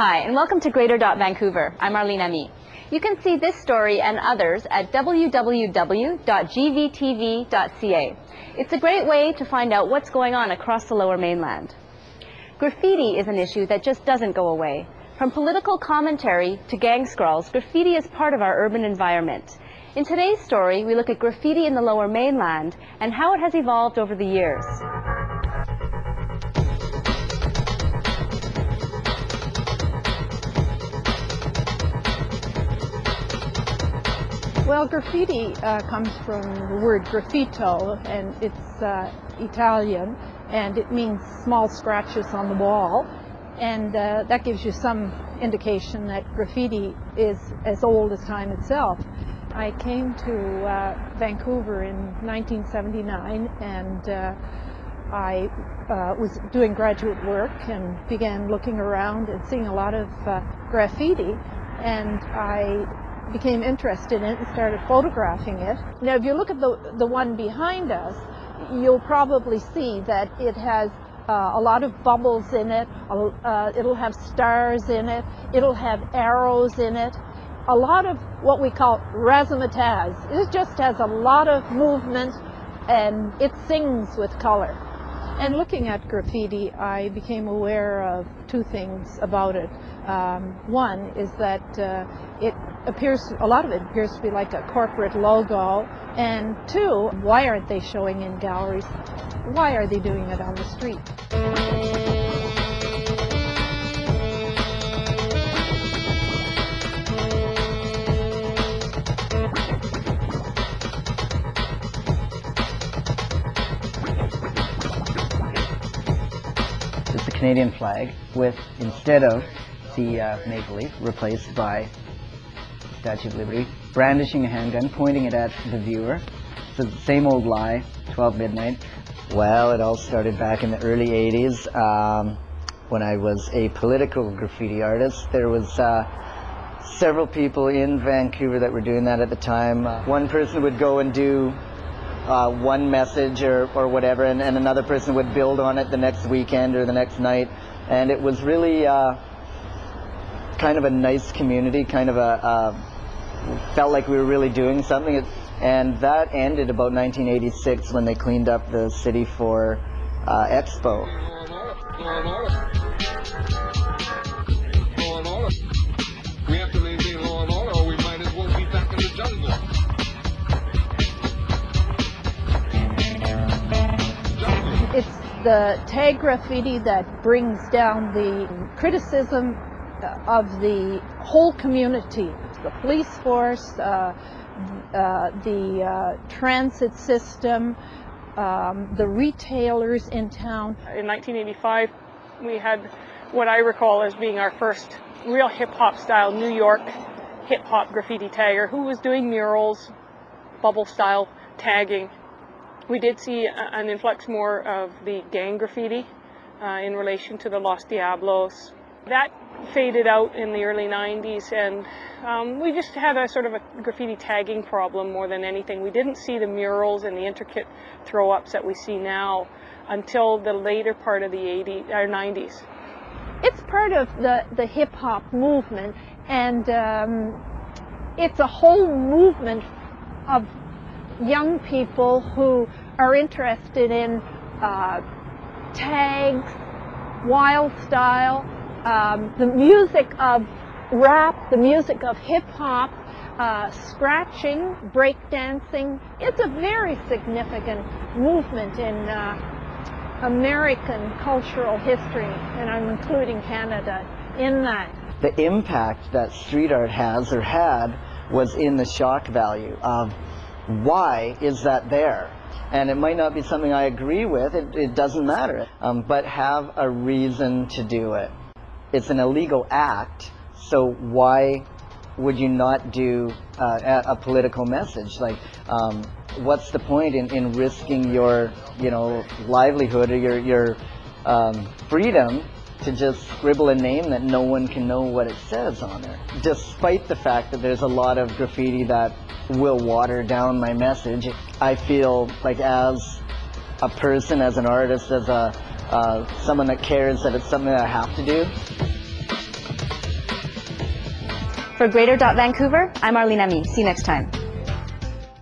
Hi, and welcome to Greater.Vancouver. I'm Arlene Emy. You can see this story and others at www.gvtv.ca. It's a great way to find out what's going on across the Lower Mainland. Graffiti is an issue that just doesn't go away. From political commentary to gang scrawls, graffiti is part of our urban environment. In today's story, we look at graffiti in the Lower Mainland and how it has evolved over the years. Well, graffiti comes from the word graffito, and it's Italian, and it means small scratches on the wall, and that gives you some indication that graffiti is as old as time itself. I came to Vancouver in 1979, and I was doing graduate work and began looking around and seeing a lot of graffiti, and I became interested in it and started photographing it. Now, if you look at the one behind us, you'll probably see that it has a lot of bubbles in it. It'll have stars in it. It'll have arrows in it. A lot of what we call razzmatazz. It just has a lot of movement, and it sings with color. And looking at graffiti, I became aware of two things about it. One is that a lot of it appears to be like a corporate logo. And two, why aren't they showing in galleries? Why are they doing it on the street? It's the Canadian flag with, instead of the maple leaf, replaced by Statue of Liberty, brandishing a handgun, pointing it at the viewer. So the same old lie, 12 midnight. Well, it all started back in the early 80s when I was a political graffiti artist. There was several people in Vancouver that were doing that at the time. One person would go and do one message or whatever, and another person would build on it the next weekend or the next night. And it was really kind of a nice community, kind of felt like we were really doing something. And that ended about 1986 when they cleaned up the city for Expo. We have to maintain law and order, or we might as well be back in the jungle. It's the tag graffiti that brings down the criticism of the whole community, the police force, the transit system, the retailers in town. In 1985, we had what I recall as being our first real hip-hop style New York hip-hop graffiti tagger who was doing murals, bubble style tagging. We did see an influx more of the gang graffiti in relation to the Los Diablos. That faded out in the early 90s, and we just had a sort of a graffiti tagging problem more than anything. We didn't see the murals and the intricate throw-ups that we see now until the later part of the 90s. It's part of the hip-hop movement, and it's a whole movement of young people who are interested in tags, wild style, the music of rap, the music of hip-hop, scratching, breakdancing. It's a very significant movement in American cultural history, and I'm including Canada in that. The impact that street art has or had was in the shock value of why is that there? And it might not be something I agree with, it doesn't matter, but have a reason to do it. It's an illegal act, so why would you not do a political message? Like, what's the point in risking your, livelihood or your freedom to just scribble a name that no one can know what it says on there? Despite the fact that there's a lot of graffiti that will water down my message, I feel like as a person, as an artist, as someone that cares, that it's something that I have to do. For Greater Vancouver, I'm Arlene Ami. See you next time.